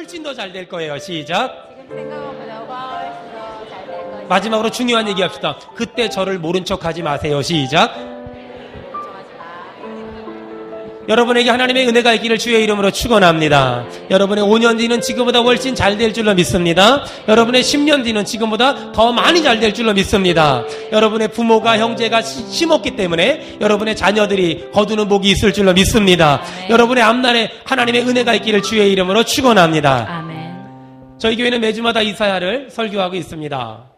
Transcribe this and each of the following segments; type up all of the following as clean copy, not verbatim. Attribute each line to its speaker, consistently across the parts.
Speaker 1: 훨씬 더 잘 될 거예요. 시작.
Speaker 2: 지금 생각한 보다 훨씬 더 잘 될 것이다.
Speaker 1: 마지막으로 중요한 얘기 합시다. 그때 저를 모른 척하지 마세요. 시작.
Speaker 2: 걱정하지 마.
Speaker 1: 여러분에게 하나님의 은혜가 있기를 주의 이름으로 축원합니다. 여러분의 5년 뒤는 지금보다 훨씬 잘 될 줄로 믿습니다. 여러분의 10년 뒤는 지금보다 더 많이 잘 될 줄로 믿습니다. 여러분의 부모가 형제가 심었기 때문에 여러분의 자녀들이 거두는 복이 있을 줄로 믿습니다. 여러분의 앞날에 하나님의 은혜가 있기를 주의 이름으로 축원합니다.
Speaker 2: 아멘.
Speaker 1: 저희 교회는 매주마다 이사야를 설교하고 있습니다.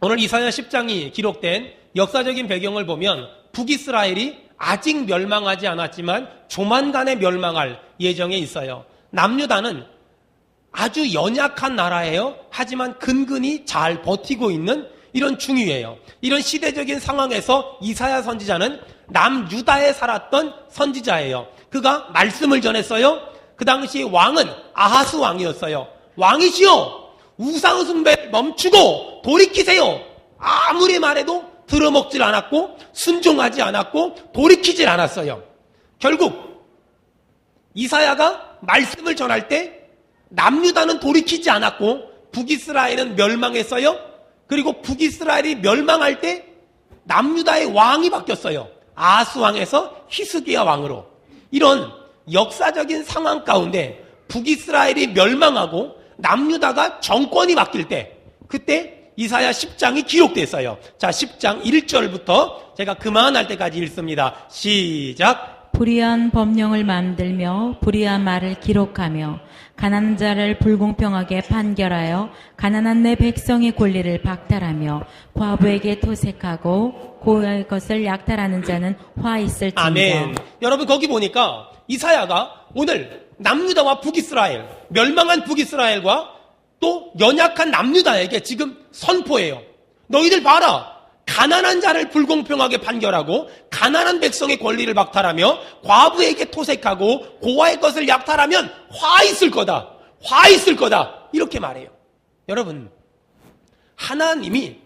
Speaker 1: 오늘 이사야 10장이 기록된 역사적인 배경을 보면 북이스라엘이 아직 멸망하지 않았지만 조만간에 멸망할 예정에 있어요. 남유다는 아주 연약한 나라예요. 하지만 근근히 잘 버티고 있는 이런 중위예요. 이런 시대적인 상황에서 이사야 선지자는 남유다에 살았던 선지자예요. 그가 말씀을 전했어요. 그 당시 왕은 아하스 왕이었어요. 왕이시여, 우상 숭배를 멈추고 돌이키세요. 아무리 말해도 들어먹질 않았고 순종하지 않았고 돌이키질 않았어요. 결국 이사야가 말씀을 전할 때 남유다는 돌이키지 않았고 북이스라엘은 멸망했어요. 그리고 북이스라엘이 멸망할 때 남유다의 왕이 바뀌었어요. 아하스 왕에서 히스기야 왕으로. 이런 역사적인 상황 가운데 북이스라엘이 멸망하고 남유다가 정권이 바뀔 때, 그때 이사야 10장이 기록됐어요. 자, 10장 1절부터 제가 그만할 때까지 읽습니다. 시작.
Speaker 2: 불의한 법령을 만들며 불의한 말을 기록하며 가난한 자를 불공평하게 판결하여 가난한 내 백성의 권리를 박탈하며 과부에게 토색하고 고의 것을 약탈하는 자는 화 있을지니라.
Speaker 1: 아멘. 여러분 거기 보니까 이사야가 오늘 남유다와 북이스라엘, 멸망한 북이스라엘과 또 연약한 남유다에게 지금 선포해요. 너희들 봐라. 가난한 자를 불공평하게 판결하고 가난한 백성의 권리를 박탈하며 과부에게 토색하고 고아의 것을 약탈하면 화 있을 거다. 화 있을 거다. 이렇게 말해요. 여러분, 하나님이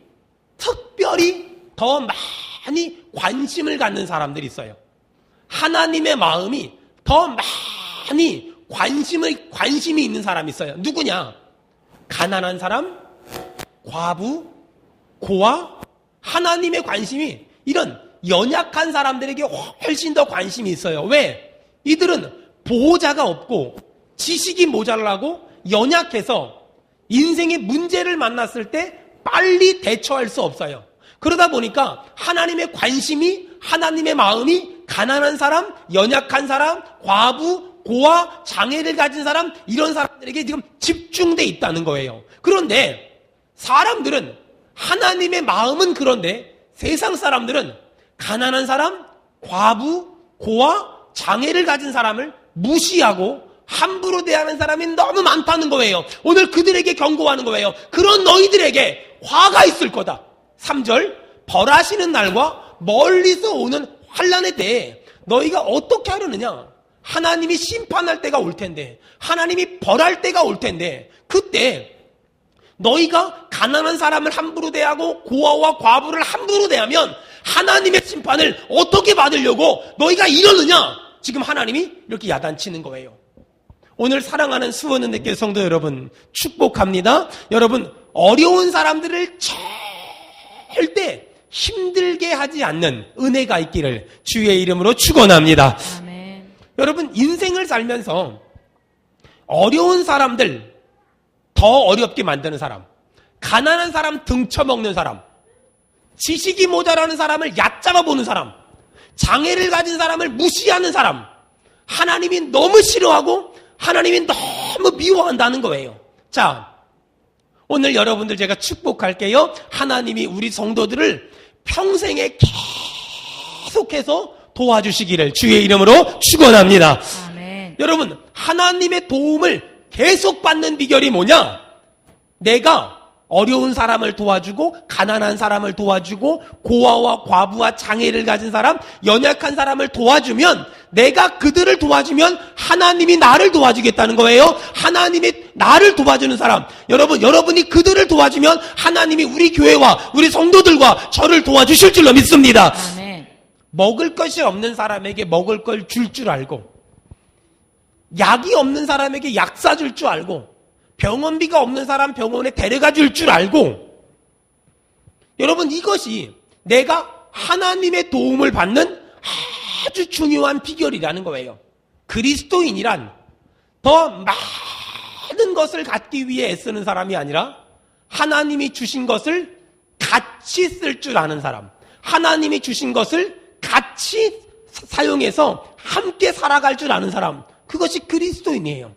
Speaker 1: 특별히 더 많이 관심을 갖는 사람들이 있어요. 하나님의 마음이 더 많이 관심이 있는 사람이 있어요. 누구냐? 가난한 사람, 과부, 고아, 하나님의 관심이 이런 연약한 사람들에게 훨씬 더 관심이 있어요. 왜? 이들은 보호자가 없고 지식이 모자라고 연약해서 인생의 문제를 만났을 때 빨리 대처할 수 없어요. 그러다 보니까 하나님의 관심이, 하나님의 마음이 가난한 사람, 연약한 사람, 과부, 고아, 장애를 가진 사람, 이런 사람들에게 지금 집중돼 있다는 거예요. 그런데 사람들은, 하나님의 마음은 그런데 세상 사람들은 가난한 사람, 과부, 고아, 장애를 가진 사람을 무시하고 함부로 대하는 사람이 너무 많다는 거예요. 오늘 그들에게 경고하는 거예요. 그런 너희들에게 화가 있을 거다. 3절, 벌하시는 날과 멀리서 오는 환난에 대해 너희가 어떻게 하려느냐? 하나님이 심판할 때가 올 텐데, 하나님이 벌할 때가 올 텐데, 그때 너희가 가난한 사람을 함부로 대하고 고아와 과부를 함부로 대하면 하나님의 심판을 어떻게 받으려고 너희가 이러느냐? 지금 하나님이 이렇게 야단치는 거예요. 오늘 사랑하는 수원은혜교회 성도 여러분, 축복합니다. 여러분, 어려운 사람들을 절대 힘들게 하지 않는 은혜가 있기를 주의 이름으로 축원합니다.
Speaker 2: 아멘.
Speaker 1: 여러분, 인생을 살면서 어려운 사람들, 더 어렵게 만드는 사람, 가난한 사람 등쳐먹는 사람, 지식이 모자라는 사람을 얕잡아 보는 사람, 장애를 가진 사람을 무시하는 사람, 하나님이 너무 싫어하고 하나님이 너무 미워한다는 거예요. 자, 오늘 여러분들 제가 축복할게요. 하나님이 우리 성도들을 평생에 계속해서 도와주시기를 주의 이름으로 축원합니다.
Speaker 2: 아멘.
Speaker 1: 여러분, 하나님의 도움을 계속 받는 비결이 뭐냐? 내가 어려운 사람을 도와주고 가난한 사람을 도와주고 고아와 과부와 장애를 가진 사람, 연약한 사람을 도와주면, 내가 그들을 도와주면 하나님이 나를 도와주겠다는 거예요. 하나님이 나를 도와주는 사람, 여러분이 그들을 도와주면 하나님이 우리 교회와 우리 성도들과 저를 도와주실 줄로 믿습니다.
Speaker 2: 아멘.
Speaker 1: 먹을 것이 없는 사람에게 먹을 걸 줄 알고, 약이 없는 사람에게 약 사줄 줄 알고, 병원비가 없는 사람 병원에 데려가 줄 줄 알고, 여러분, 이것이 내가 하나님의 도움을 받는 아주 중요한 비결이라는 거예요. 그리스도인이란 더 많은 것을 갖기 위해 애쓰는 사람이 아니라 하나님이 주신 것을 같이 쓸 줄 아는 사람, 하나님이 주신 것을 같이 사용해서 함께 살아갈 줄 아는 사람, 그것이 그리스도인이에요.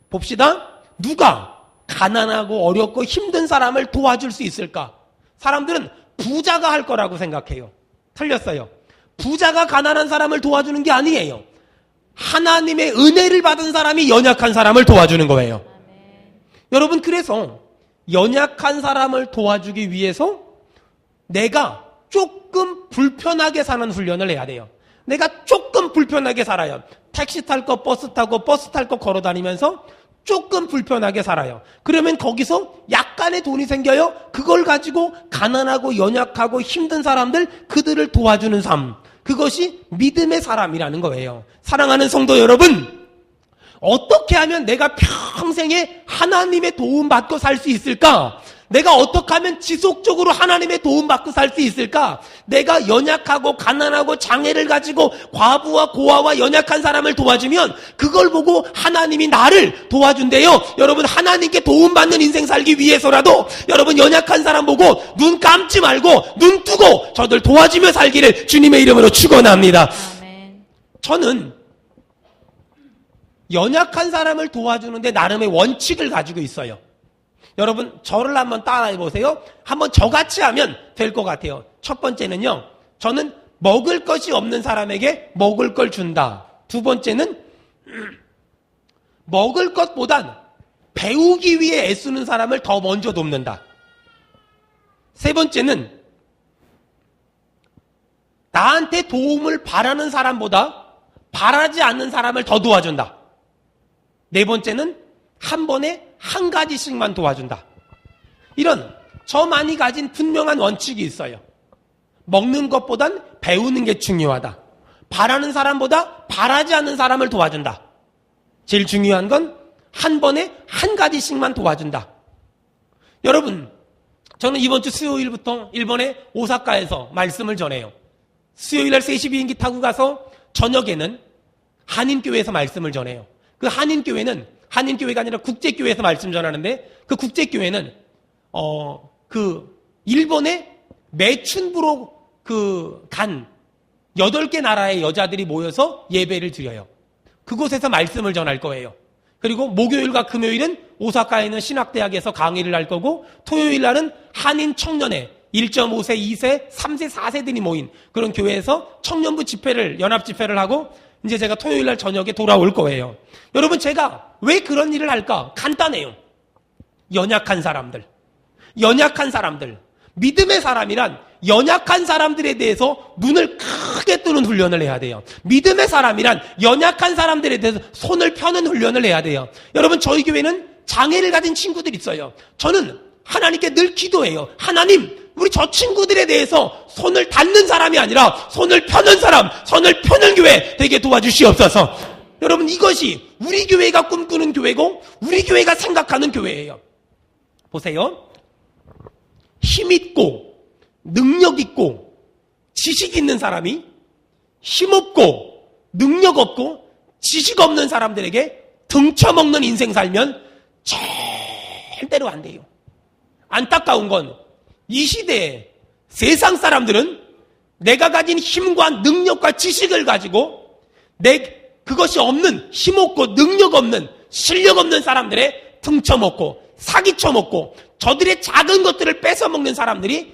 Speaker 1: 봅시다. 누가 가난하고 어렵고 힘든 사람을 도와줄 수 있을까? 사람들은 부자가 할 거라고 생각해요. 틀렸어요. 부자가 가난한 사람을 도와주는 게 아니에요. 하나님의 은혜를 받은 사람이 연약한 사람을 도와주는 거예요. 여러분, 그래서 연약한 사람을 도와주기 위해서 내가 조금 불편하게 사는 훈련을 해야 돼요. 내가 조금 불편하게 살아요. 택시 탈 거 버스 타고, 버스 탈 거 걸어 다니면서 조금 불편하게 살아요. 그러면 거기서 약간의 돈이 생겨요. 그걸 가지고 가난하고 연약하고 힘든 사람들, 그들을 도와주는 삶, 그것이 믿음의 사람이라는 거예요. 사랑하는 성도 여러분, 어떻게 하면 내가 평생에 하나님의 도움 받고 살 수 있을까? 내가 어떻게 하면 지속적으로 하나님의 도움 받고 살 수 있을까? 내가 연약하고 가난하고 장애를 가지고 과부와 고아와 연약한 사람을 도와주면 그걸 보고 하나님이 나를 도와준대요. 여러분, 하나님께 도움받는 인생 살기 위해서라도 여러분, 연약한 사람 보고 눈 감지 말고 눈 뜨고 저들 도와주며 살기를 주님의 이름으로 축원합니다.
Speaker 2: 아멘.
Speaker 1: 저는 연약한 사람을 도와주는데 나름의 원칙을 가지고 있어요. 여러분, 저를 한번 따라해 보세요. 한번 저같이 하면 될 것 같아요. 첫 번째는요, 저는 먹을 것이 없는 사람에게 먹을 걸 준다. 두 번째는 먹을 것보단 배우기 위해 애쓰는 사람을 더 먼저 돕는다. 세 번째는 나한테 도움을 바라는 사람보다 바라지 않는 사람을 더 도와준다. 네 번째는 한 번에 한 가지씩만 도와준다. 이런 저만이 가진 분명한 원칙이 있어요. 먹는 것보단 배우는 게 중요하다. 바라는 사람보다 바라지 않는 사람을 도와준다. 제일 중요한 건 한 번에 한 가지씩만 도와준다. 여러분, 저는 이번 주 수요일부터 일본의 오사카에서 말씀을 전해요. 수요일날 3시 비행기 타고 가서 저녁에는 한인교회에서 말씀을 전해요. 그 한인교회는 한인교회가 아니라 국제교회에서 말씀 전하는데, 그 국제교회는 일본의 매춘부로 간 8개 나라의 여자들이 모여서 예배를 드려요. 그곳에서 말씀을 전할 거예요. 그리고 목요일과 금요일은 오사카에 있는 신학대학에서 강의를 할 거고, 토요일 날은 한인 청년회 1.5세, 2세, 3세, 4세들이 모인 그런 교회에서 청년부 집회를, 연합 집회를 하고, 이제 제가 토요일 날 저녁에 돌아올 거예요. 여러분, 제가 왜 그런 일을 할까? 간단해요. 연약한 사람들. 믿음의 사람이란 연약한 사람들에 대해서 눈을 크게 뜨는 훈련을 해야 돼요. 믿음의 사람이란 연약한 사람들에 대해서 손을 펴는 훈련을 해야 돼요. 여러분, 저희 교회는 장애를 가진 친구들이 있어요. 저는 하나님께 늘 기도해요. 하나님, 우리 저 친구들에 대해서 손을 닿는 사람이 아니라 손을 펴는 사람, 손을 펴는 교회 되게 도와주시옵소서. 여러분, 이것이 우리 교회가 꿈꾸는 교회고 우리 교회가 생각하는 교회예요. 보세요. 힘있고 능력있고 지식 있는 사람이 힘없고 능력 없고 지식 없는 사람들에게 등쳐먹는 인생 살면 절대로 안 돼요. 안타까운 건 이 시대에 세상 사람들은 내가 가진 힘과 능력과 지식을 가지고 그것이 없는, 힘없고 능력 없는, 실력 없는 사람들의 등쳐먹고 사기쳐먹고 저들의 작은 것들을 뺏어먹는 사람들이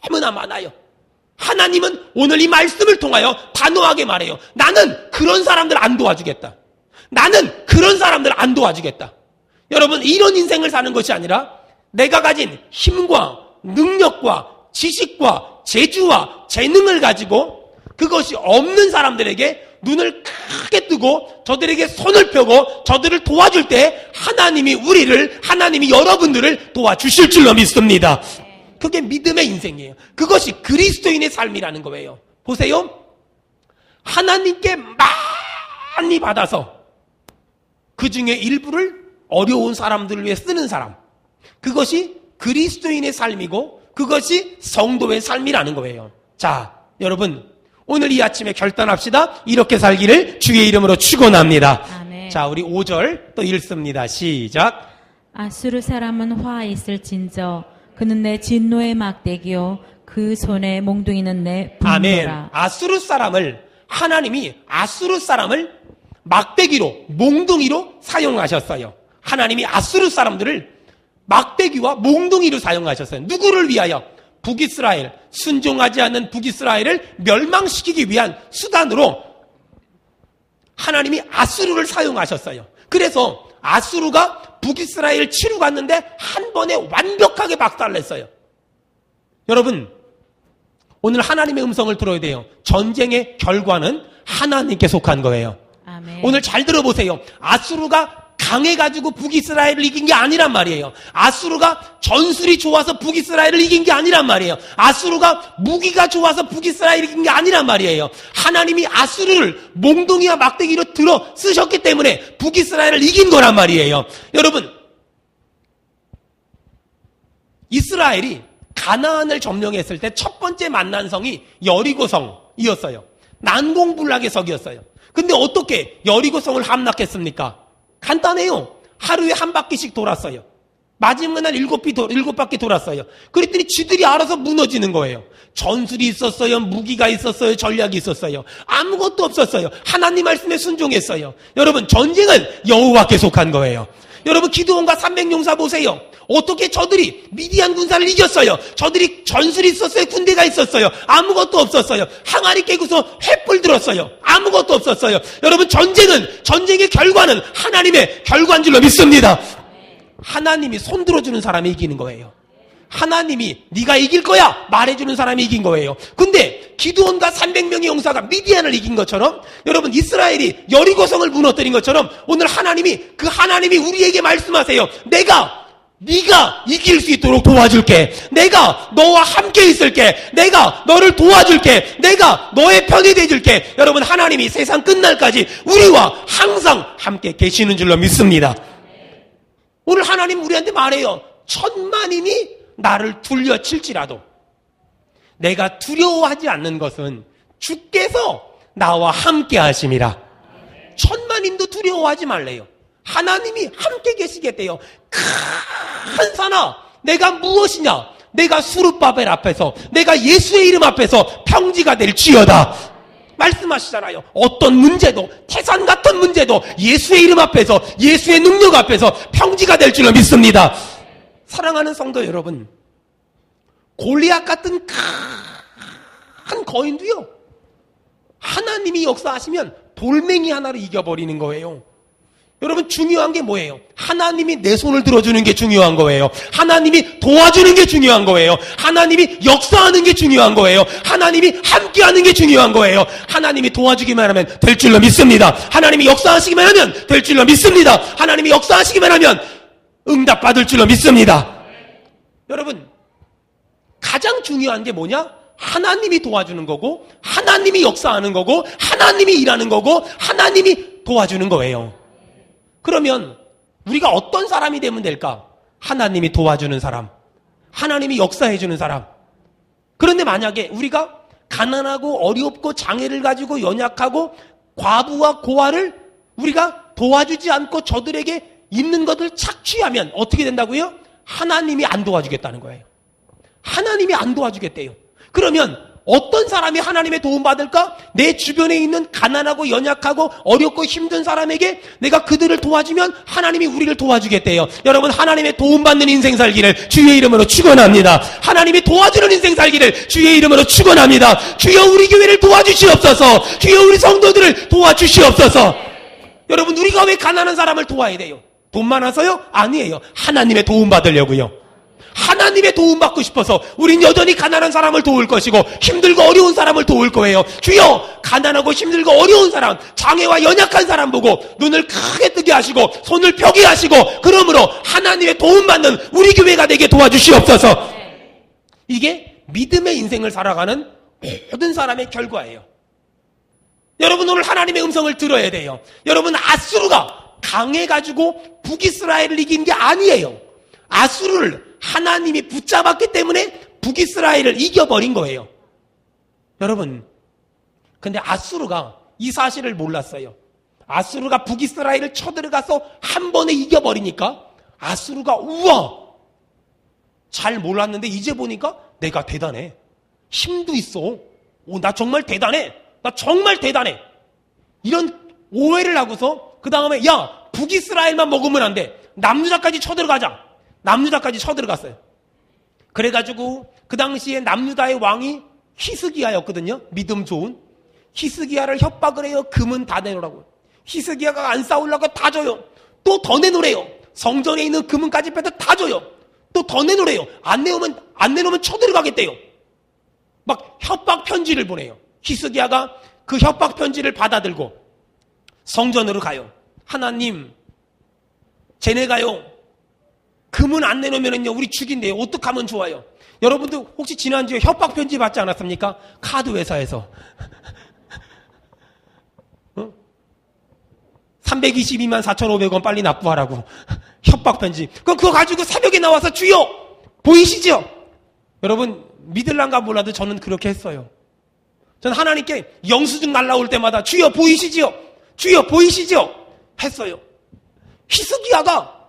Speaker 1: 너무나 많아요. 하나님은 오늘 이 말씀을 통하여 단호하게 말해요. 나는 그런 사람들 안 도와주겠다. 나는 그런 사람들 안 도와주겠다. 여러분, 이런 인생을 사는 것이 아니라 내가 가진 힘과 능력과 지식과 재주와 재능을 가지고 그것이 없는 사람들에게 눈을 크게 뜨고 저들에게 손을 펴고 저들을 도와줄 때 하나님이 여러분들을 도와주실 줄로 믿습니다. 그게 믿음의 인생이에요. 그것이 그리스도인의 삶이라는 거예요. 보세요. 하나님께 많이 받아서 그 중에 일부를 어려운 사람들을 위해 쓰는 사람. 그것이 그리스도인의 삶이고 그것이 성도의 삶이라는 거예요. 자, 여러분 오늘 이 아침에 결단합시다. 이렇게 살기를 주의 이름으로 축원합니다.
Speaker 2: 아멘.
Speaker 1: 자, 우리 5절 또 읽습니다. 시작.
Speaker 2: 아수르 사람은 화 있을진저 그는 내 진노의 막대기요 그 손에 몽둥이는 내
Speaker 1: 아멘.
Speaker 2: 분노라.
Speaker 1: 아수르 사람을 하나님이 아수르 사람을 막대기로 몽둥이로 사용하셨어요. 하나님이 아수르 사람들을 막대기와 몽둥이로 사용하셨어요. 누구를 위하여? 북이스라엘, 순종하지 않는 북이스라엘을 멸망시키기 위한 수단으로 하나님이 아수르를 사용하셨어요. 그래서 아수르가 북이스라엘을 치러 갔는데 한 번에 완벽하게 박살냈어요. 여러분, 오늘 하나님의 음성을 들어야 돼요. 전쟁의 결과는 하나님께 속한 거예요.
Speaker 2: 아멘.
Speaker 1: 오늘 잘 들어보세요. 아수르가 강해가지고 북이스라엘을 이긴 게 아니란 말이에요. 아수르가 전술이 좋아서 북이스라엘을 이긴 게 아니란 말이에요. 아수르가 무기가 좋아서 북이스라엘을 이긴 게 아니란 말이에요. 하나님이 아수르를 몽둥이와 막대기로 들어 쓰셨기 때문에 북이스라엘을 이긴 거란 말이에요. 여러분, 이스라엘이 가나안을 점령했을 때 첫 번째 만난 성이 여리고성이었어요. 난공불락의 성이었어요. 근데 어떻게 여리고성을 함락했습니까? 간단해요. 하루에 한 바퀴씩 돌았어요. 마지막 날 7바퀴 돌았어요. 그랬더니 지들이 알아서 무너지는 거예요. 전술이 있었어요. 무기가 있었어요. 전략이 있었어요. 아무것도 없었어요. 하나님 말씀에 순종했어요. 여러분, 전쟁은 여호와께 속한 거예요. 여러분, 기드온과 300용사 보세요. 어떻게 저들이 미디안 군사를 이겼어요. 저들이 전술이 있었어요. 군대가 있었어요. 아무것도 없었어요. 항아리 깨고서 횃불 들었어요. 아무것도 없었어요. 여러분, 전쟁의 결과는 하나님의 결과인 줄로 믿습니다. 하나님이 손 들어주는 사람이 이기는 거예요. 하나님이 네가 이길 거야 말해주는 사람이 이긴 거예요. 근데 기드온과 300명의 용사가 미디안을 이긴 것처럼, 여러분, 이스라엘이 여리고성을 무너뜨린 것처럼 오늘 하나님이 우리에게 말씀하세요. 네가 이길 수 있도록 도와줄게. 내가 너와 함께 있을게. 내가 너를 도와줄게. 내가 너의 편이 돼줄게. 여러분, 하나님이 세상 끝날까지 우리와 항상 함께 계시는 줄로 믿습니다. 오늘 하나님 우리한테 말해요. 1000만인이 나를 둘러칠지라도 내가 두려워하지 않는 것은 주께서 나와 함께 하심이라. 1000만인도 두려워하지 말래요. 하나님이 함께 계시겠대요. 큰 산아, 내가 무엇이냐? 내가 수르바벨 앞에서, 내가 예수의 이름 앞에서 평지가 될지어다 말씀하시잖아요. 어떤 문제도, 태산 같은 문제도 예수의 이름 앞에서, 예수의 능력 앞에서 평지가 될 줄로 믿습니다. 사랑하는 성도 여러분, 골리앗 같은 큰 거인도요, 하나님이 역사하시면 돌멩이 하나로 이겨버리는 거예요. 여러분, 중요한 게 뭐예요? 하나님이 내 손을 들어주는 게 중요한 거예요. 하나님이 도와주는 게 중요한 거예요. 하나님이 역사하는 게 중요한 거예요. 하나님이 함께하는 게 중요한 거예요. 하나님이 도와주기만 하면 될 줄로 믿습니다. 하나님이 역사하시기만 하면 될 줄로 믿습니다. 하나님이 역사하시기만 하면 응답받을 줄로 믿습니다. 여러분, 가장 중요한 게 뭐냐? 하나님이 도와주는 거고, 하나님이 역사하는 거고, 하나님이 일하는 거고, 하나님이 도와주는 거예요. 그러면 우리가 어떤 사람이 되면 될까? 하나님이 도와주는 사람, 하나님이 역사해주는 사람. 그런데 만약에 우리가 가난하고 어렵고 장애를 가지고 연약하고 과부와 고아를 우리가 도와주지 않고 저들에게 있는 것을 착취하면 어떻게 된다고요? 하나님이 안 도와주겠다는 거예요. 하나님이 안 도와주겠대요. 그러면 어떤 사람이 하나님의 도움 받을까? 내 주변에 있는 가난하고 연약하고 어렵고 힘든 사람에게 내가 그들을 도와주면 하나님이 우리를 도와주겠대요. 여러분, 하나님의 도움받는 인생 살기를 주의 이름으로 축원합니다. 하나님이 도와주는 인생 살기를 주의 이름으로 축원합니다. 주여 우리 교회를 도와주시옵소서. 주여 우리 성도들을 도와주시옵소서. 여러분, 우리가 왜 가난한 사람을 도와야 돼요? 돈 많아서요? 아니에요. 하나님의 도움 받으려고요. 하나님의 도움 받고 싶어서 우린 여전히 가난한 사람을 도울 것이고 힘들고 어려운 사람을 도울 거예요. 주여, 가난하고 힘들고 어려운 사람, 장애와 연약한 사람 보고 눈을 크게 뜨게 하시고 손을 펴게 하시고, 그러므로 하나님의 도움 받는 우리 교회가 되게 도와주시옵소서. 이게 믿음의 인생을 살아가는 모든 사람의 결과예요. 여러분, 오늘 하나님의 음성을 들어야 돼요. 여러분, 아수르가 강해가지고 북이스라엘을 이긴 게 아니에요. 아수르를 하나님이 붙잡았기 때문에 북이스라엘을 이겨버린 거예요. 여러분, 근데 아수르가 이 사실을 몰랐어요. 아수르가 북이스라엘을 쳐들어가서 한 번에 이겨버리니까 아수르가 우와! 잘 몰랐는데 이제 보니까 내가 대단해. 힘도 있어. 오, 나 정말 대단해. 나 정말 대단해. 이런 오해를 하고서 그 다음에 야, 북이스라엘만 먹으면 안 돼. 남유다까지 쳐들어가자. 남유다까지 쳐들어갔어요. 그래가지고 그 당시에 남유다의 왕이 히스기야였거든요. 믿음 좋은. 히스기야를 협박을 해요. 금은 다 내놓으라고. 히스기야가 안 싸우려고 다 줘요. 또 더 내놓으래요. 성전에 있는 금은까지 빼서 다 줘요. 또 더 내놓으래요. 안 내놓으면 쳐들어가겠대요. 막 협박 편지를 보내요. 히스기야가 그 협박 편지를 받아들고 성전으로 가요. 하나님, 쟤네가요, 금은 안 내놓으면요, 우리 죽인대요. 어떡하면 좋아요? 여러분들 혹시 지난주에 협박 편지 받지 않았습니까? 카드 회사에서. 322만 4,500원 빨리 납부하라고. 협박 편지. 그럼 그거 가지고 새벽에 나와서 주여! 보이시죠? 여러분, 믿을란가 몰라도 저는 그렇게 했어요. 저는 하나님께 영수증 날라올 때마다 주여 보이시지요? 주여 보이시죠? 했어요. 히스기야가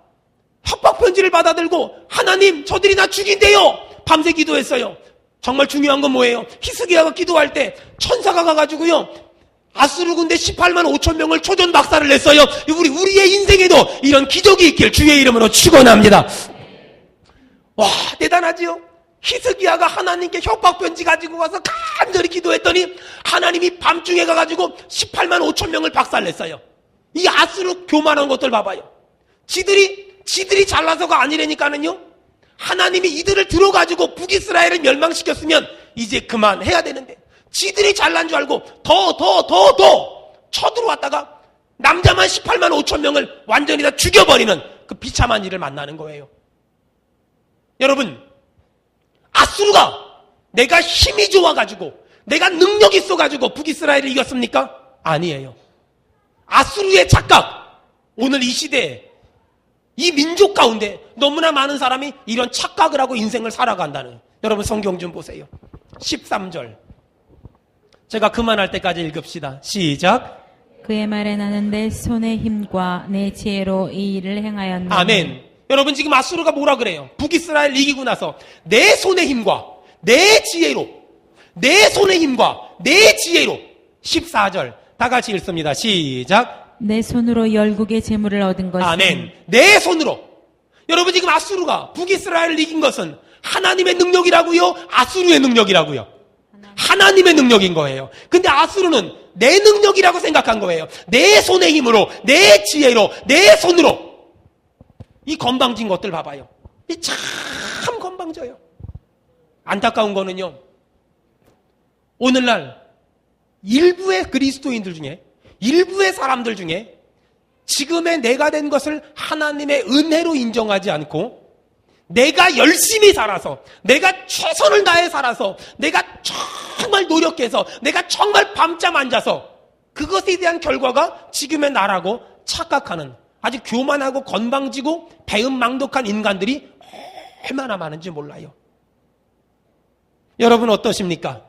Speaker 1: 협박 편지를 받아들고 하나님 저들이 나 죽인대요. 밤새 기도했어요. 정말 중요한 건 뭐예요? 히스기야가 기도할 때 천사가 가가지고요, 아수르 군대 18만 5천 명을 초전 박살을 냈어요. 우리의 인생에도 이런 기적이 있길 주의 이름으로 축원합니다. 와, 대단하지요? 히스기야가 하나님께 협박 편지 가지고 가서 간절히 기도했더니 하나님이 밤중에 가가지고 18만 5천 명을 박살냈어요. 이 아수르 교만한 것들 봐봐요. 지들이 잘나서가 아니라니까는요. 하나님이 이들을 들어가지고 북이스라엘을 멸망시켰으면 이제 그만해야 되는데 지들이 잘난 줄 알고 더 쳐들어왔다가 남자만 18만 5천 명을 완전히 다 죽여버리는 그 비참한 일을 만나는 거예요. 여러분, 아수르가 내가 힘이 좋아가지고 내가 능력이 있어가지고 북이스라엘을 이겼습니까? 아니에요. 아수르의 착각, 오늘 이 시대에 이 민족 가운데 너무나 많은 사람이 이런 착각을 하고 인생을 살아간다는. 여러분 성경 좀 보세요. 13절. 제가 그만할 때까지 읽읍시다. 시작.
Speaker 2: 그의 말에 나는 내 손의 힘과 내 지혜로 이 일을 행하였나니.
Speaker 1: 아멘. 여러분 지금 아수르가 뭐라 그래요? 북이스라엘 이기고 나서 내 손의 힘과 내 지혜로, 내 손의 힘과 내 지혜로. 14절 다 같이 읽습니다. 시작.
Speaker 2: 내 손으로 열국의 재물을 얻은 것은.
Speaker 1: 아멘. 내 손으로. 여러분 지금 아수르가 북이스라엘을 이긴 것은 하나님의 능력이라고요? 아수르의 능력이라고요? 하나님의 능력인 거예요. 근데 아수르는 내 능력이라고 생각한 거예요. 내 손의 힘으로, 내 지혜로, 내 손으로. 이 건방진 것들 봐봐요. 이 참 건방져요. 안타까운 거는요, 오늘날 일부의 그리스도인들 중에, 일부의 사람들 중에 지금의 내가 된 것을 하나님의 은혜로 인정하지 않고 내가 열심히 살아서, 내가 최선을 다해 살아서, 내가 정말 노력해서, 내가 정말 밤잠 안 자서 그것에 대한 결과가 지금의 나라고 착각하는 아주 교만하고 건방지고 배은망덕한 인간들이 얼마나 많은지 몰라요. 여러분 어떠십니까?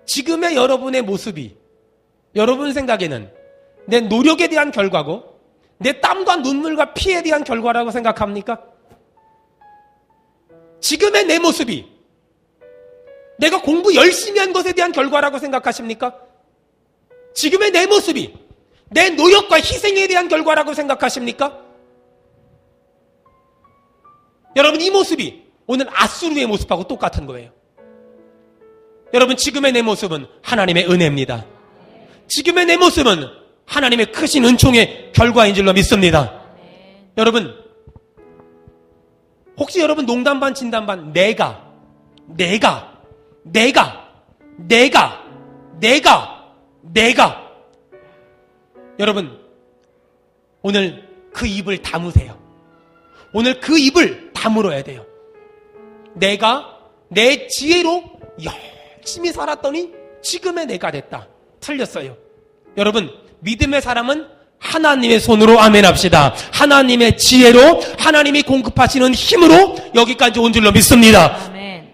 Speaker 1: 지금의 여러분의 모습이 여러분 생각에는 내 노력에 대한 결과고 내 땀과 눈물과 피에 대한 결과라고 생각합니까? 지금의 내 모습이 내가 공부 열심히 한 것에 대한 결과라고 생각하십니까? 지금의 내 모습이 내 노력과 희생에 대한 결과라고 생각하십니까? 여러분 이 모습이 오늘 아수르의 모습하고 똑같은 거예요. 여러분 지금의 내 모습은 하나님의 은혜입니다. 지금의 내 모습은 하나님의 크신 은총의 결과인 줄로 믿습니다. 여러분 혹시 여러분 농담 반 진담 반 내가 여러분 오늘 그 입을 다무세요. 오늘 그 입을 다물어야 돼요. 내가 내 지혜로 열심히 살았더니 지금의 내가 됐다. 틀렸어요. 여러분 믿음의 사람은 하나님의 손으로 아멘 합시다. 하나님의 지혜로, 하나님이 공급하시는 힘으로 여기까지 온 줄로 믿습니다.
Speaker 2: 아멘.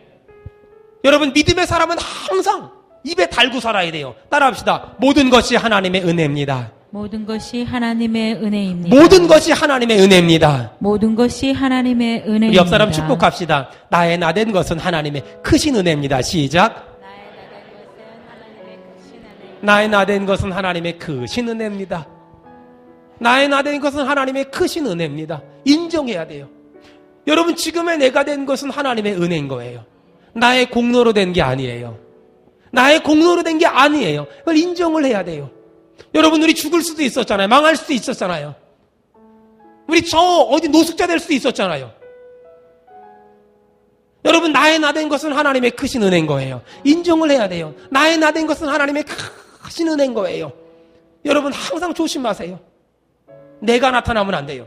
Speaker 1: 여러분, 믿음의 사람은 항상 입에 달고 살아야 돼요. 따라합시다. 모든 것이 하나님의 은혜입니다.
Speaker 2: 모든 것이 하나님의 은혜입니다.
Speaker 1: 모든 것이 하나님의 은혜입니다.
Speaker 2: 모든 것이 하나님의 은혜입니다.
Speaker 1: 우리 옆 사람 축복합시다. 나의 나된 것은 하나님의 크신 은혜입니다. 시작. 나의 나된 것은 하나님의 크신 은혜입니다. 나의 나된 것은 하나님의 크신 은혜입니다. 인정해야 돼요. 여러분, 지금의 내가 된 것은 하나님의 은혜인 거예요. 나의 공로로 된 게 아니에요. 나의 공로로 된 게 아니에요. 그걸 인정을 해야 돼요. 여러분, 우리 죽을 수도 있었잖아요. 망할 수도 있었잖아요. 우리 어디 노숙자 될 수도 있었잖아요. 여러분, 나의 나된 것은 하나님의 크신 은혜인 거예요. 인정을 해야 돼요. 나의 나된 것은 하나님의 크신 은혜인 거예요. 여러분, 항상 조심하세요. 내가 나타나면 안 돼요.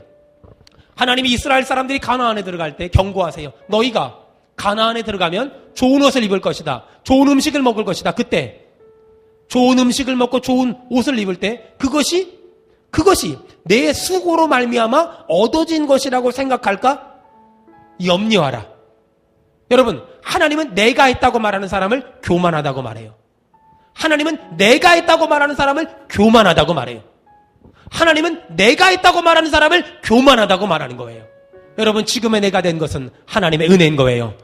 Speaker 1: 하나님이 이스라엘 사람들이 가나안에 들어갈 때 경고하세요. 너희가 가나안에 들어가면 좋은 옷을 입을 것이다. 좋은 음식을 먹을 것이다. 그때 좋은 음식을 먹고 좋은 옷을 입을 때 그것이 내 수고로 말미암아 얻어진 것이라고 생각할까? 염려하라. 여러분, 하나님은 내가 했다고 말하는 사람을 교만하다고 말해요. 하나님은 내가 했다고 말하는 사람을 교만하다고 말해요. 하나님은 내가 했다고 말하는 사람을 교만하다고 말하는 거예요. 여러분, 지금의 내가 된 것은 하나님의 은혜인 거예요.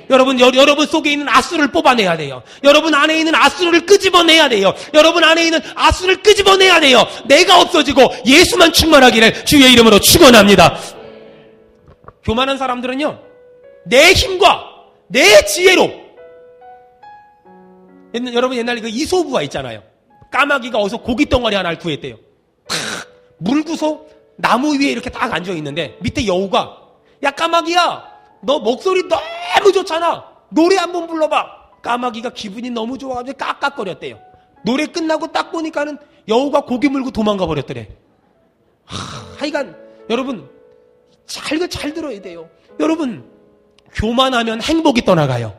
Speaker 1: 여러분 속에 있는 아수를 뽑아내야 돼요. 여러분 안에 있는 아수를 끄집어내야 돼요. 여러분 안에 있는 아수를 끄집어내야 돼요. 내가 없어지고 예수만 충만하기를 주의 이름으로 축원합니다. 교만한 사람들은요, 내 힘과 내 지혜로, 여러분 옛날에 그 이소부화 있잖아요. 까마귀가 어디서 고기 덩어리 하나를 구했대요. 물구서 나무 위에 이렇게 딱 앉아 있는데 밑에 여우가, 야 까마귀야, 너 목소리 너무 좋잖아. 노래 한번 불러봐. 까마귀가 기분이 너무 좋아가지고 깍깍거렸대요. 노래 끝나고 딱 보니까는 여우가 고기 물고 도망가 버렸더래. 하여간 여러분 잘 들어야 돼요. 여러분, 교만하면 행복이 떠나가요.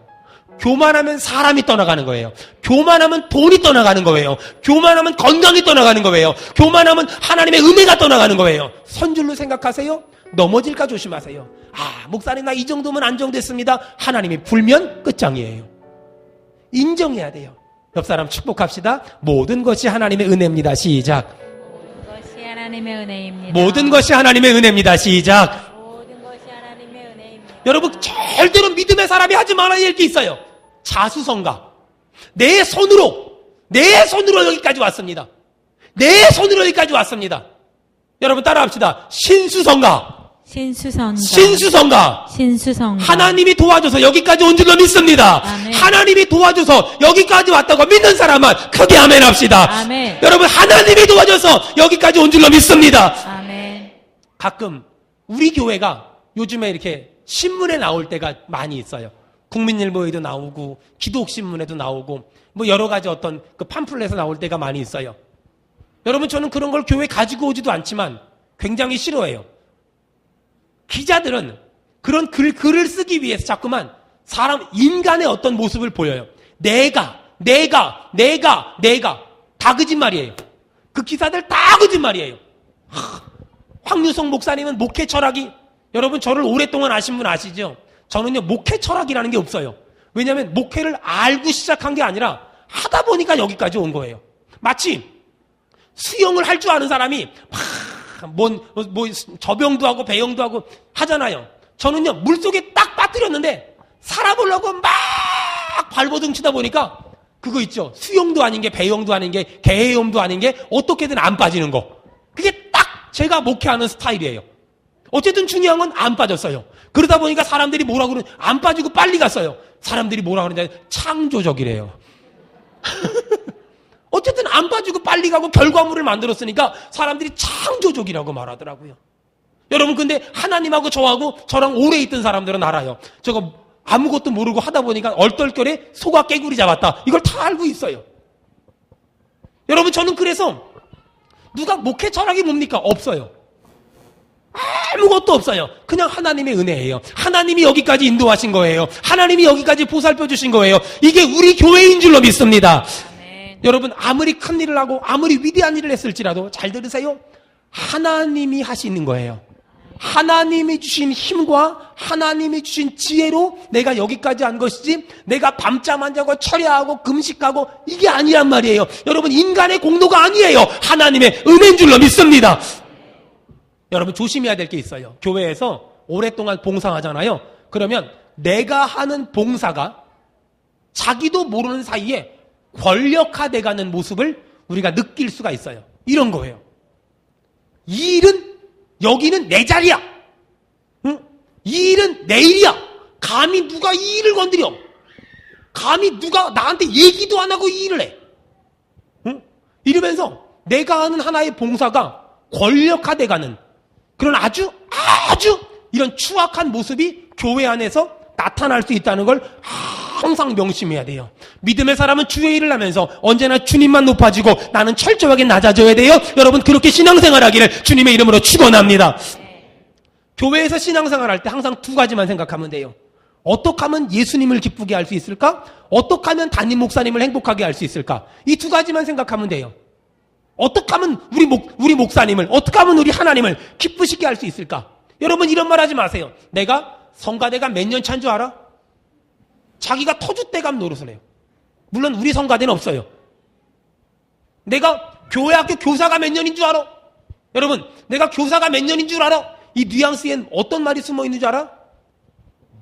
Speaker 1: 교만하면 사람이 떠나가는 거예요. 교만하면 돈이 떠나가는 거예요. 교만하면 건강이 떠나가는 거예요. 교만하면 하나님의 은혜가 떠나가는 거예요. 선줄로 생각하세요. 넘어질까 조심하세요. 목사님 나 이 정도면 안정됐습니다. 하나님이 불면 끝장이에요. 인정해야 돼요. 옆 사람 축복합시다. 모든 것이 하나님의 은혜입니다. 시작.
Speaker 2: 모든 것이 하나님의 은혜입니다.
Speaker 1: 모든 것이 하나님의 은혜입니다. 시작.
Speaker 2: 모든 것이 하나님의 은혜입니다.
Speaker 1: 여러분, 절대로 믿음의 사람이 하지 말아야 할 게 있어요. 자수성가. 내 손으로 여기까지 왔습니다. 내 손으로 여기까지 왔습니다. 여러분 따라합시다. 신수성가. 하나님이 도와줘서 여기까지 온 줄로 믿습니다.
Speaker 2: 아멘.
Speaker 1: 하나님이 도와줘서 여기까지 왔다고 믿는 사람은 크게 아멘 합시다.
Speaker 2: 아멘.
Speaker 1: 여러분, 하나님이 도와줘서 여기까지 온 줄로 믿습니다.
Speaker 2: 아멘.
Speaker 1: 가끔 우리 교회가 요즘에 이렇게 신문에 나올 때가 많이 있어요. 국민일보에도 나오고 기독신문에도 나오고 뭐 여러 가지 어떤 그 팜플렛에 나올 때가 많이 있어요. 여러분, 저는 그런 걸 교회에 가지고 오지도 않지만 굉장히 싫어해요. 기자들은 그런 글을 쓰기 위해서 자꾸만 인간의 어떤 모습을 보여요. 내가 다 거짓말이에요. 그 기사들 다 거짓말이에요. 황유성 목사님은 목회 철학이, 여러분 저를 오랫동안 아신 분 아시죠? 저는요, 목회 철학이라는 게 없어요. 왜냐하면 목회를 알고 시작한 게 아니라 하다 보니까 여기까지 온 거예요. 마치 수영을 할 줄 아는 사람이 저병도 하고 배영도 하고 하잖아요. 저는요, 물속에 딱 빠뜨렸는데 살아보려고 막 발버둥 치다 보니까 그거 있죠. 수영도 아닌 게, 배영도 아닌 게, 개헤엄도 아닌 게 어떻게든 안 빠지는 거. 그게 딱 제가 목회하는 스타일이에요. 어쨌든 중요한 건 안 빠졌어요. 그러다 보니까 사람들이 뭐라 그러는, 안 빠지고 빨리 갔어요. 사람들이 뭐라 그러냐, 창조적이래요. 어쨌든 안 빠지고 빨리 가고 결과물을 만들었으니까 사람들이 창조적이라고 말하더라고요. 여러분, 근데 하나님하고 저랑 오래 있던 사람들은 알아요. 저거 아무것도 모르고 하다 보니까 얼떨결에 소가 깨구리 잡았다. 이걸 다 알고 있어요. 여러분, 저는 그래서 누가 목회 철학이 뭡니까? 없어요. 아무것도 없어요. 그냥 하나님의 은혜예요. 하나님이 여기까지 인도하신 거예요. 하나님이 여기까지 보살펴 주신 거예요. 이게 우리 교회인 줄로 믿습니다. 여러분, 아무리 큰 일을 하고 아무리 위대한 일을 했을지라도 잘 들으세요. 하나님이 하시는 거예요. 하나님이 주신 힘과 하나님이 주신 지혜로 내가 여기까지 한 것이지 내가 밤잠 안 자고 철야하고 금식하고 이게 아니란 말이에요. 여러분 인간의 공로가 아니에요. 하나님의 은혜인 줄로 믿습니다. 여러분 조심해야 될 게 있어요. 교회에서 오랫동안 봉사하잖아요. 그러면 내가 하는 봉사가 자기도 모르는 사이에 권력화돼가는 모습을 우리가 느낄 수가 있어요. 이런 거예요. 이 일은 여기는 내 자리야. 응? 이 일은 내 일이야. 감히 누가 이 일을 건드려. 감히 누가 나한테 얘기도 안 하고 이 일을 해. 응? 이러면서 내가 하는 하나의 봉사가 권력화돼가는 그런 아주 이런 추악한 모습이 교회 안에서 나타날 수 있다는 걸 항상 명심해야 돼요. 믿음의 사람은 주의 일을 하면서 언제나 주님만 높아지고 나는 철저하게 낮아져야 돼요. 여러분 그렇게 신앙생활하기를 주님의 이름으로 축원합니다. 교회에서 신앙생활할 때 항상 두 가지만 생각하면 돼요. 어떻게 하면 예수님을 기쁘게 할 수 있을까? 어떻게 하면 담임 목사님을 행복하게 할 수 있을까? 이 두 가지만 생각하면 돼요. 어떻게 하면 우리 목사님을, 어떻게 하면 우리 하나님을 기쁘시게 할 수 있을까? 여러분 이런 말 하지 마세요. 내가 성가대가 몇 년 차인 줄 알아? 자기가 터줏대감 노릇을 해요. 물론 우리 성가대는 없어요. 내가 교회 학교 교사가 몇 년인 줄 알아? 여러분 내가 교사가 몇 년인 줄 알아? 이 뉘앙스엔 어떤 말이 숨어 있는 줄 알아?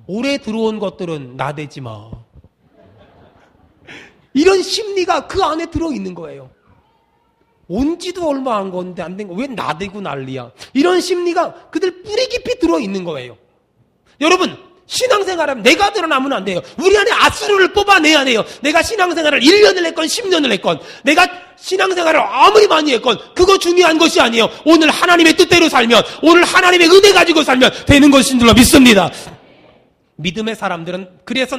Speaker 1: 올해 들어온 것들은 나대지 마. 이런 심리가 그 안에 들어있는 거예요. 온지도 얼마 안 건데 안 된 거 왜 나대고 난리야. 이런 심리가 그들 뿌리 깊이 들어있는 거예요. 여러분 신앙생활하면 내가 드러나면 안 돼요. 우리 안에 아수르를 뽑아내야 돼요. 내가 신앙생활을 1년을 했건 10년을 했건 내가 신앙생활을 아무리 많이 했건 그거 중요한 것이 아니에요. 오늘 하나님의 뜻대로 살면 오늘 하나님의 은혜 가지고 살면 되는 것인 줄로 믿습니다. 믿음의 사람들은 그래서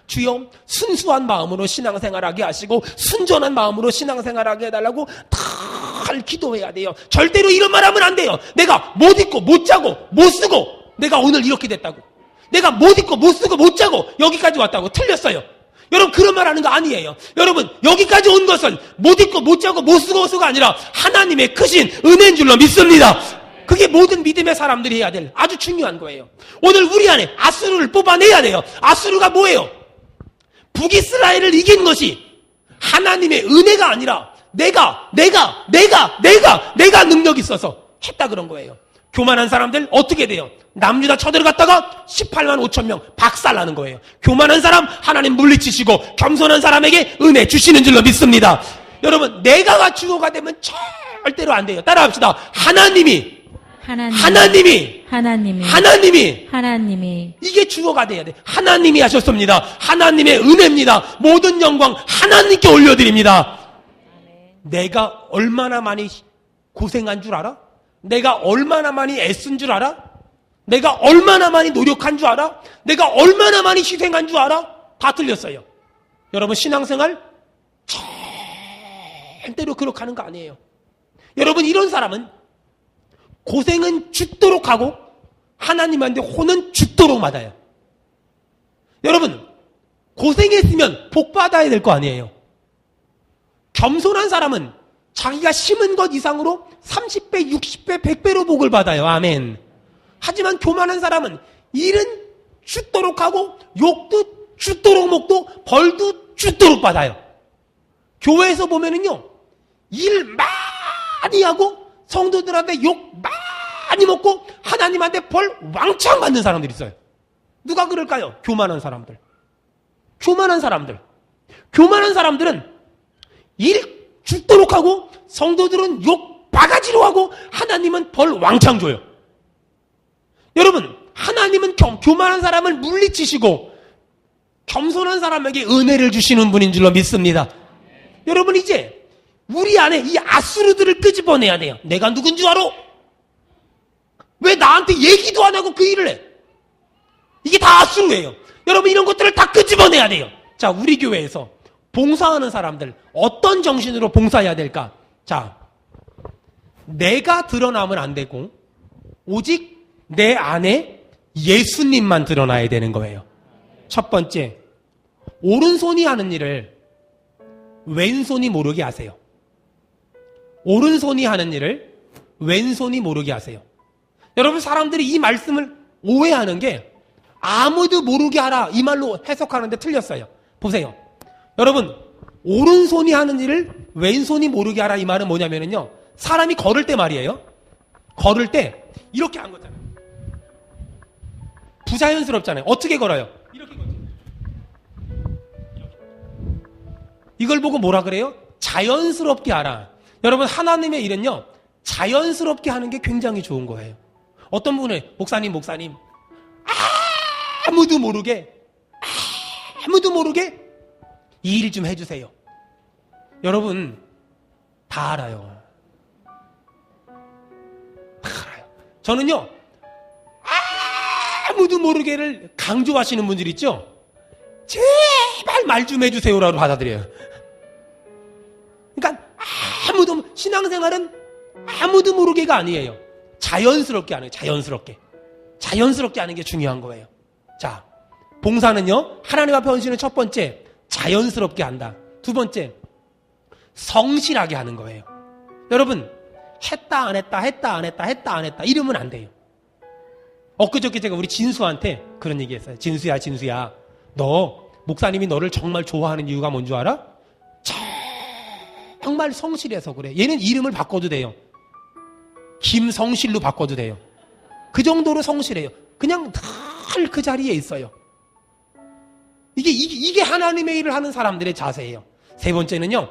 Speaker 1: 주여 순수한 마음으로 신앙생활하게 하시고 순전한 마음으로 신앙생활하게 해달라고 다 기도해야 돼요. 절대로 이런 말 하면 안 돼요. 내가 못 입고 못 자고 못 쓰고 내가 오늘 이렇게 됐다고. 내가 못 입고 못 쓰고 못 자고 여기까지 왔다고. 틀렸어요. 여러분 그런 말 하는 거 아니에요. 여러분 여기까지 온 것은 못 입고 못 자고 못 쓰고서가 아니라 하나님의 크신 은혜인 줄로 믿습니다. 그게 모든 믿음의 사람들이 해야 될 아주 중요한 거예요. 오늘 우리 안에 아수르를 뽑아내야 돼요. 아수르가 뭐예요? 북이스라엘을 이긴 것이 하나님의 은혜가 아니라 내가 능력 있어서 했다 그런 거예요. 교만한 사람들 어떻게 돼요? 남유다 쳐들어갔다가 18만 5천 명 박살나는 거예요. 교만한 사람 하나님 물리치시고 겸손한 사람에게 은혜 주시는 줄로 믿습니다. 여러분 내가가 주어가 되면 절대로 안 돼요. 따라합시다. 하나님이 이게 주어가 돼야 돼. 하나님이 하셨습니다. 하나님의 은혜입니다. 모든 영광 하나님께 올려드립니다. 내가 얼마나 많이 고생한 줄 알아? 내가 얼마나 많이 애쓴 줄 알아? 내가 얼마나 많이 노력한 줄 알아? 내가 얼마나 많이 희생한 줄 알아? 다 틀렸어요. 여러분 신앙생활 절대로 그렇게 하는 거 아니에요. 여러분 이런 사람은 고생은 죽도록 하고 하나님한테 혼은 죽도록 받아요. 여러분 고생했으면 복 받아야 될 거 아니에요. 겸손한 사람은 자기가 심은 것 이상으로 30배, 60배, 100배로 복을 받아요. 아멘. 하지만 교만한 사람은 일은 죽도록 하고 욕도 죽도록 먹고 벌도 죽도록 받아요. 교회에서 보면은요, 일 많이 하고 성도들한테 욕 많이 먹고 하나님한테 벌 왕창 받는 사람들이 있어요. 누가 그럴까요? 교만한 사람들. 교만한 사람들은 일 죽도록 하고 성도들은 욕 바가지로 하고 하나님은 벌 왕창 줘요. 여러분 하나님은 교만한 사람을 물리치시고 겸손한 사람에게 은혜를 주시는 분인 줄로 믿습니다. 여러분 이제 우리 안에 이 아수르들을 끄집어내야 돼요. 내가 누군 줄 알아? 왜 나한테 얘기도 안 하고 그 일을 해? 이게 다 아수르예요. 여러분 이런 것들을 다 끄집어내야 돼요. 자, 우리 교회에서 봉사하는 사람들 어떤 정신으로 봉사해야 될까? 자, 내가 드러나면 안 되고 오직 내 안에 예수님만 드러나야 되는 거예요. 첫 번째, 오른손이 하는 일을 왼손이 모르게 하세요. 오른손이 하는 일을 왼손이 모르게 하세요. 여러분, 사람들이 이 말씀을 오해하는 게 아무도 모르게 하라 이 말로 해석하는데 틀렸어요. 보세요. 여러분, 오른손이 하는 일을 왼손이 모르게 하라 이 말은 뭐냐면요, 사람이 걸을 때 말이에요. 걸을 때 이렇게 한 거잖아요. 부자연스럽잖아요. 어떻게 걸어요? 이렇게 걸죠. 이걸 보고 뭐라 그래요? 자연스럽게 하라. 여러분, 하나님의 일은요, 자연스럽게 하는 게 굉장히 좋은 거예요. 어떤 분은 목사님 아무도 모르게 이 일 좀 해주세요. 여러분, 다 알아요. 다 알아요. 저는요, 아무도 모르게를 강조하시는 분들 있죠? 제발 말 좀 해주세요라고 받아들여요. 그러니까 신앙생활은 아무도 모르게가 아니에요. 자연스럽게 하는 거예요. 자연스럽게 하는 게 중요한 거예요. 자, 봉사는요, 하나님 앞에 헌신은 첫 번째, 자연스럽게 한다. 두 번째, 성실하게 하는 거예요. 여러분, 했다 안 했다 이러면 안 돼요. 엊그저께 제가 우리 진수한테 그런 얘기 했어요. 진수야, 너 목사님이 너를 정말 좋아하는 이유가 뭔 줄 알아? 정말 성실해서 그래. 얘는 이름을 바꿔도 돼요. 김성실로 바꿔도 돼요. 그 정도로 성실해요. 그냥 늘 그 자리에 있어요. 이게 하나님의 일을 하는 사람들의 자세예요. 세 번째는요,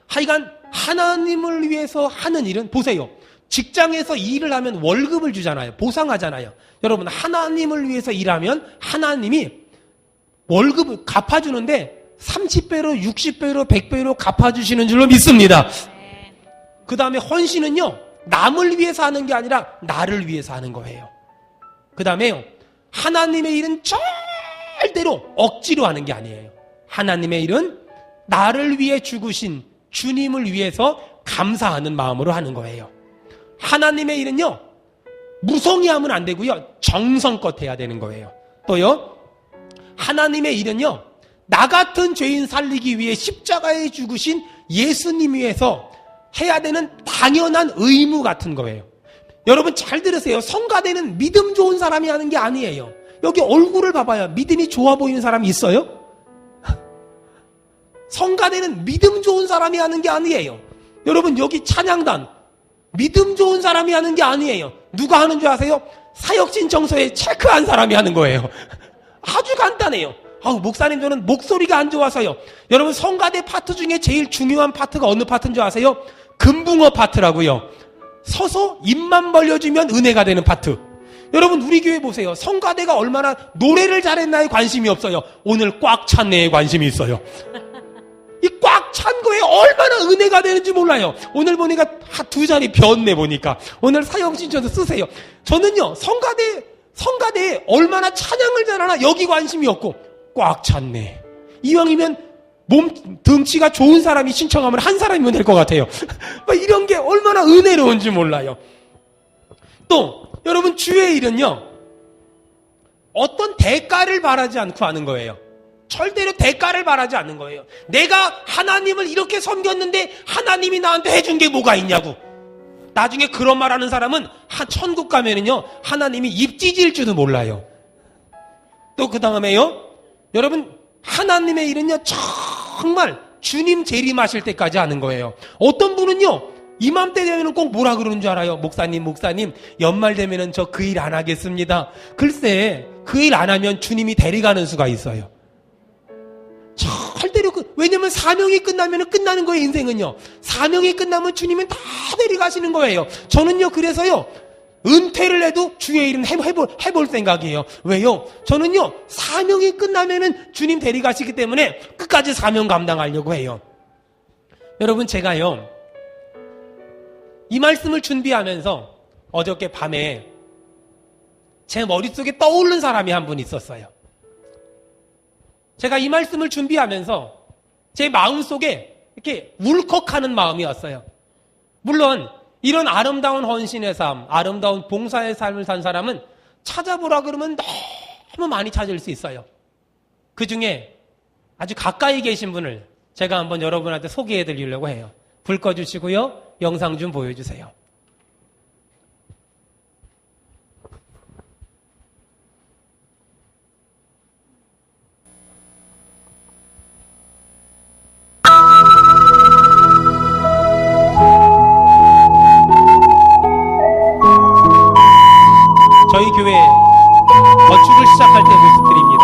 Speaker 1: 하여간 하나님을 위해서 하는 일은, 보세요. 직장에서 일을 하면 월급을 주잖아요. 보상하잖아요. 여러분, 하나님을 위해서 일하면 하나님이 월급을 갚아주는데 30배로 60배로 100배로 갚아주시는 줄로 믿습니다. 그 다음에 헌신은요, 남을 위해서 하는 게 아니라 나를 위해서 하는 거예요. 그 다음에요, 하나님의 일은 절대로 억지로 하는 게 아니에요. 하나님의 일은 나를 위해 죽으신 주님을 위해서 감사하는 마음으로 하는 거예요. 하나님의 일은요, 무성의하면 안 되고요, 정성껏 해야 되는 거예요. 또요, 하나님의 일은요, 나 같은 죄인 살리기 위해 십자가에 죽으신 예수님 위해서 해야 되는 당연한 의무 같은 거예요. 여러분, 잘 들으세요. 성가대는 믿음 좋은 사람이 하는 게 아니에요. 여기 얼굴을 봐봐요. 믿음이 좋아 보이는 사람이 있어요? 성가대는 믿음 좋은 사람이 하는 게 아니에요. 여러분, 여기 찬양단 믿음 좋은 사람이 하는 게 아니에요. 누가 하는 줄 아세요? 사역신청서에 체크한 사람이 하는 거예요. 아주 간단해요. 목사님, 저는 목소리가 안 좋아서요. 여러분, 성가대 파트 중에 제일 중요한 파트가 어느 파트인 줄 아세요? 금붕어 파트라고요. 서서 입만 벌려주면 은혜가 되는 파트. 여러분, 우리 교회 보세요. 성가대가 얼마나 노래를 잘했나에 관심이 없어요. 오늘 꽉 찼네에 관심이 있어요. 이 꽉 찬 거에 얼마나 은혜가 되는지 몰라요. 오늘 보니까 두 자리 변네 보니까. 오늘 사역신청서 쓰세요. 저는요, 성가대에 얼마나 찬양을 잘하나 여기 관심이 없고, 꽉 찼네. 이왕이면 등치가 좋은 사람이 신청하면 한 사람이면 될 것 같아요. 이런 게 얼마나 은혜로운지 몰라요. 또 여러분, 주의 일은요, 어떤 대가를 바라지 않고 하는 거예요. 절대로 대가를 바라지 않는 거예요. 내가 하나님을 이렇게 섬겼는데 하나님이 나한테 해준 게 뭐가 있냐고. 나중에 그런 말 하는 사람은 천국 가면은요, 하나님이 입 찢을 줄도 몰라요. 또 그 다음에요, 여러분, 하나님의 일은요, 정말 주님 재림하실 때까지 하는 거예요. 어떤 분은요, 이맘때 되면은 꼭 뭐라 그러는 줄 알아요? 목사님, 연말 되면은 저 그 일 안 하겠습니다. 글쎄, 그 일 안 하면 주님이 데려가는 수가 있어요. 절대로 왜냐면 사명이 끝나면은 끝나는 거예요, 인생은요. 사명이 끝나면 주님은 다 데려가시는 거예요. 저는요, 그래서요, 은퇴를 해도 주의 일은 해볼 생각이에요. 왜요? 저는요, 사명이 끝나면은 주님 데려가시기 때문에 끝까지 사명 감당하려고 해요. 여러분, 제가요, 이 말씀을 준비하면서 어저께 밤에 제 머릿속에 떠오른 사람이 한 분 있었어요. 제가 이 말씀을 준비하면서 제 마음속에 이렇게 울컥하는 마음이 왔어요. 물론 이런 아름다운 헌신의 삶, 아름다운 봉사의 삶을 산 사람은 찾아보라 그러면 너무 많이 찾을 수 있어요. 그 중에 아주 가까이 계신 분을 제가 한번 여러분한테 소개해 드리려고 해요. 불 꺼주시고요, 영상 좀 보여주세요. 저희 교회 건축을 시작할 때 모습들입니다.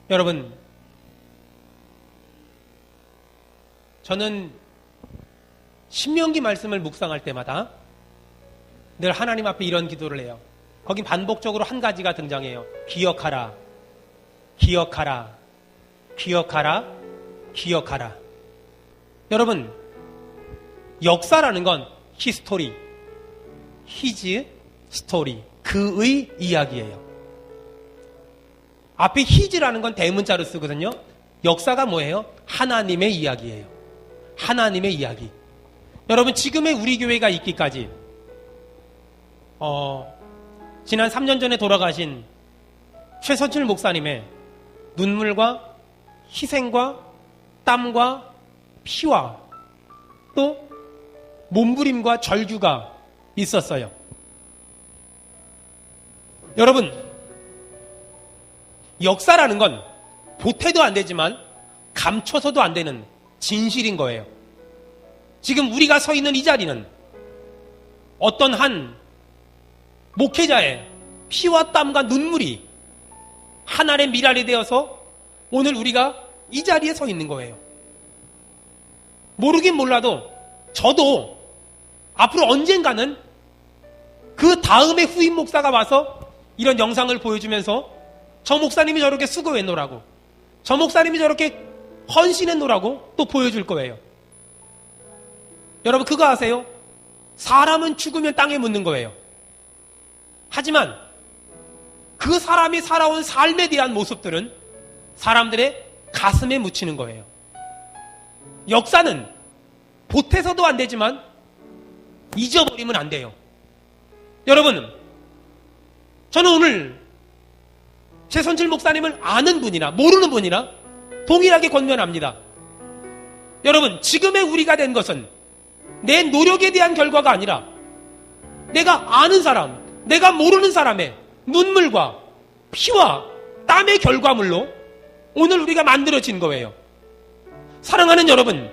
Speaker 1: 여러분, 저는 신명기 말씀을 묵상할 때마다 늘 하나님 앞에 이런 기도를 해요. 거긴 반복적으로 한 가지가 등장해요. 기억하라, 기억하라, 기억하라, 기억하라. 여러분, 역사라는 건 히스토리, 히즈 스토리, 그의 이야기예요. 앞에 히즈라는 건 대문자로 쓰거든요. 역사가 뭐예요? 하나님의 이야기예요. 하나님의 이야기. 여러분, 지금의 우리 교회가 있기까지 지난 3년 전에 돌아가신 최선출 목사님의 눈물과 희생과 땀과 피와 또 몸부림과 절규가 있었어요. 여러분, 역사라는 건 보태도 안 되지만 감춰서도 안 되는 진실인 거예요. 지금 우리가 서 있는 이 자리는 어떤 한 목회자의 피와 땀과 눈물이 하나의 미랄이 되어서 오늘 우리가 이 자리에 서 있는 거예요. 모르긴 몰라도 저도 앞으로 언젠가는 그 다음에 후임 목사가 와서 이런 영상을 보여주면서 저 목사님이 저렇게 수고했노라고, 저 목사님이 저렇게 헌신했노라고 또 보여줄 거예요. 여러분, 그거 아세요? 사람은 죽으면 땅에 묻는 거예요. 하지만 그 사람이 살아온 삶에 대한 모습들은 사람들의 가슴에 묻히는 거예요. 역사는 보태서도 안 되지만 잊어버리면 안 돼요. 여러분, 저는 오늘 최선칠 목사님을 아는 분이나 모르는 분이나 동일하게 권면합니다. 여러분, 지금의 우리가 된 것은 내 노력에 대한 결과가 아니라 내가 아는 사람, 내가 모르는 사람의 눈물과 피와 땀의 결과물로 오늘 우리가 만들어진 거예요. 사랑하는 여러분,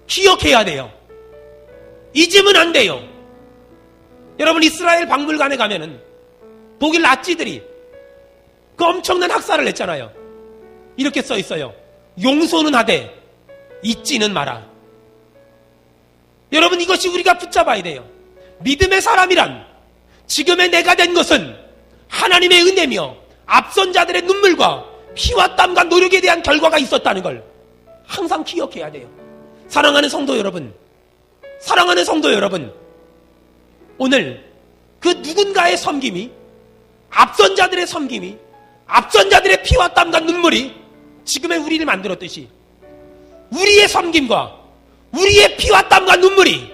Speaker 1: 기억해야 돼요. 잊으면 안 돼요. 여러분, 이스라엘 박물관에 가면은 독일 나치들이 그 엄청난 학살을 했잖아요. 이렇게 써 있어요. 용서는 하되 잊지는 마라. 여러분, 이것이 우리가 붙잡아야 돼요. 믿음의 사람이란 지금의 내가 된 것은 하나님의 은혜며 앞선 자들의 눈물과 피와 땀과 노력에 대한 결과가 있었다는 걸 항상 기억해야 돼요. 사랑하는 성도 여러분, 사랑하는 성도 여러분, 오늘 그 누군가의 섬김이, 앞선 자들의 섬김이, 앞선 자들의 피와 땀과 눈물이 지금의 우리를 만들었듯이 우리의 섬김과 우리의 피와 땀과 눈물이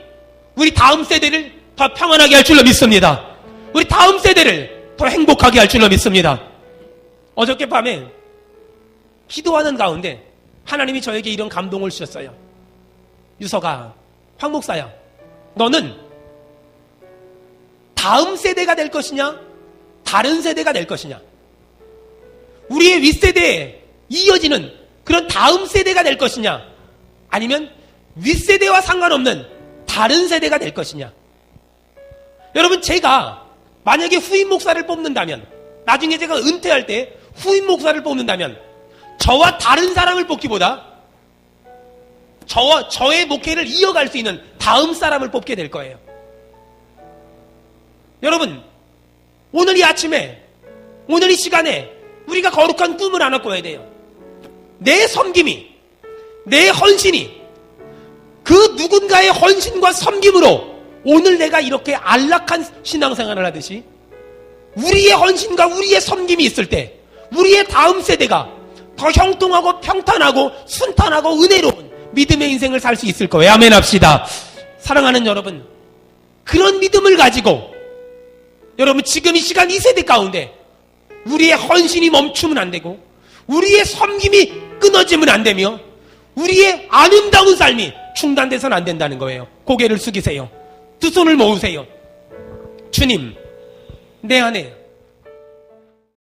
Speaker 1: 우리 다음 세대를 더 평안하게 할 줄로 믿습니다. 우리 다음 세대를 더 행복하게 할 줄로 믿습니다. 어저께 밤에 기도하는 가운데 하나님이 저에게 이런 감동을 주셨어요. 유서가, 황 목사야, 너는 다음 세대가 될 것이냐, 다른 세대가 될 것이냐, 우리의 윗세대에 이어지는 그런 다음 세대가 될 것이냐, 아니면 윗세대와 상관없는 다른 세대가 될 것이냐. 여러분, 제가 만약에 후임 목사를 뽑는다면, 나중에 제가 은퇴할 때 후임 목사를 뽑는다면 저와 다른 사람을 뽑기보다 저의 목회를 이어갈 수 있는 다음 사람을 뽑게 될 거예요. 여러분, 오늘 이 아침에, 오늘 이 시간에 우리가 거룩한 꿈을 하나 꿔야 돼요. 내 섬김이, 내 헌신이, 그 누군가의 헌신과 섬김으로 오늘 내가 이렇게 안락한 신앙생활을 하듯이 우리의 헌신과 우리의 섬김이 있을 때 우리의 다음 세대가 더 형통하고 평탄하고 순탄하고 은혜로운 믿음의 인생을 살 수 있을 거예요. 아멘 합시다. 사랑하는 여러분, 그런 믿음을 가지고 여러분 지금 이 시간 이 세대 가운데 우리의 헌신이 멈추면 안 되고 우리의 섬김이 끊어지면 안 되며 우리의 아름다운 삶이 중단돼서는 안 된다는 거예요. 고개를 숙이세요. 두 손을 모으세요. 주님, 내 안에